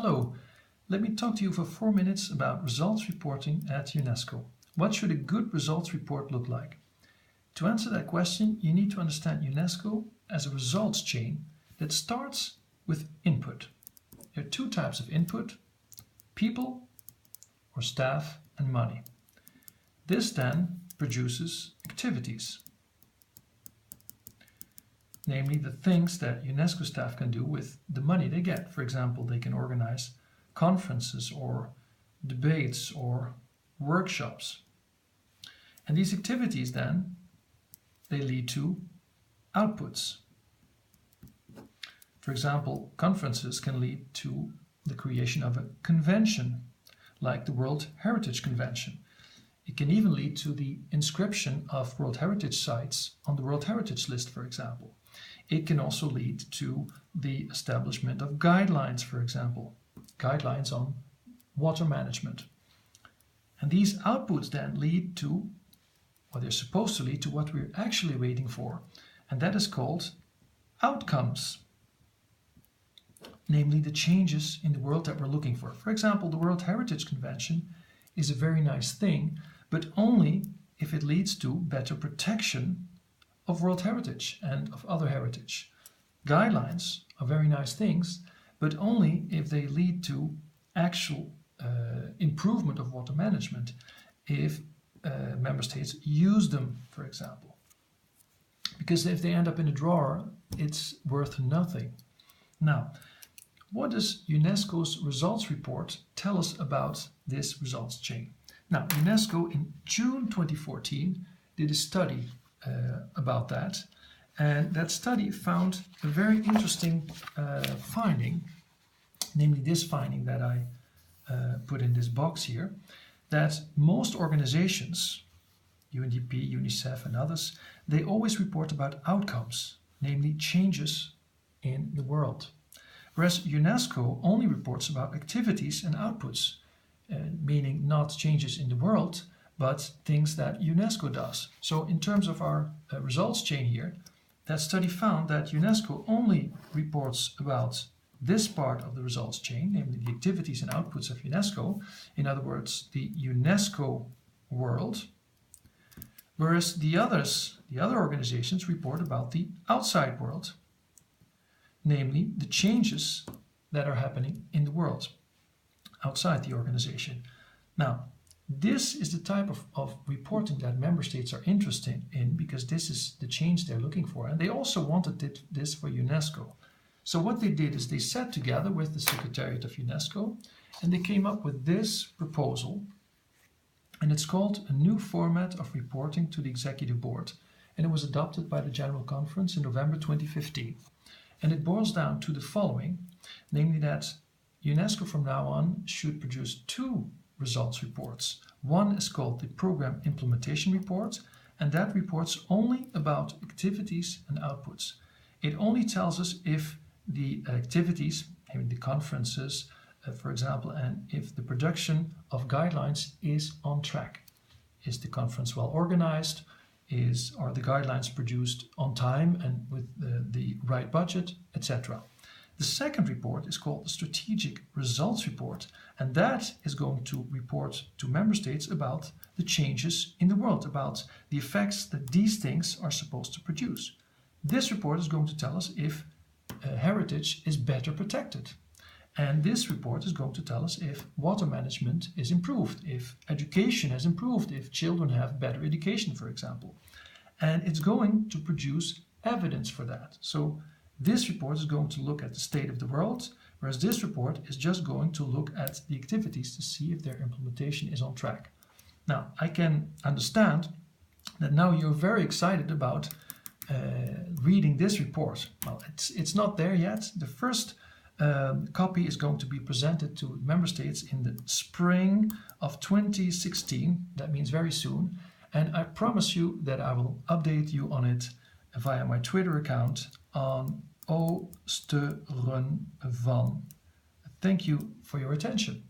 Hello, let me talk to you for 4 minutes about results reporting at UNESCO. What should a good results report look like? To answer that question, you need to understand UNESCO as a results chain that starts with input. There are two types of input: people or staff and money. This then produces activities, namely the things that UNESCO staff can do with the money they get. For example, they can organize conferences or debates or workshops. And these activities then, they lead to outputs. For example, conferences can lead to the creation of a convention, like the World Heritage Convention. It can even lead to the inscription of World Heritage sites on the World Heritage List, for example. It can also lead to the establishment of guidelines, for example, guidelines on water management. And these outputs then lead to, or they're supposed to lead to, what we're actually waiting for, and that is called outcomes, namely the changes in the world that we're looking for. For example, the World Heritage Convention is a very nice thing, but only if it leads to better protection of world heritage and of other heritage. Guidelines are very nice things, but only if they lead to actual improvement of water management, if member states use them, for example. Because if they end up in a drawer, it's worth nothing. Now, what does UNESCO's results report tell us about this results chain? Now, UNESCO in June 2014 did a study about that, and that study found a very interesting finding, namely this finding that I put in this box here, that most organizations, UNDP, UNICEF and others, they always report about outcomes, namely changes in the world. Whereas UNESCO only reports about activities and outputs, meaning not changes in the world, but things that UNESCO does. So in terms of our results chain here, that study found that UNESCO only reports about this part of the results chain, namely the activities and outputs of UNESCO, in other words, the UNESCO world, whereas the other organizations report about the outside world, namely the changes that are happening in the world outside the organization. Now, this is the type of reporting that member states are interested in, because this is the change they're looking for. And they also wanted this for UNESCO. So what they did is they sat together with the Secretariat of UNESCO and they came up with this proposal. And it's called a new format of reporting to the Executive Board. And it was adopted by the General Conference in November 2015. And it boils down to the following, namely that UNESCO from now on should produce two results reports. One is called the Program Implementation Report, and that reports only about activities and outputs. It only tells us if the activities, the conferences, for example, and if the production of guidelines is on track. Is the conference well organized? Are the guidelines produced on time and with the right budget, etc. The second report is called the Strategic Results Report, and that is going to report to member states about the changes in the world, about the effects that these things are supposed to produce. This report is going to tell us if heritage is better protected. And this report is going to tell us if water management is improved, if education has improved, if children have better education, for example. And it's going to produce evidence for that. So this report is going to look at the state of the world, whereas this report is just going to look at the activities to see if their implementation is on track. Now, I can understand that now you're very excited about reading this report. Well, it's not there yet. The first copy is going to be presented to member states in the spring of 2016. That means very soon. And I promise you that I will update you on it via my Twitter account on Oosteren van. Thank you for your attention.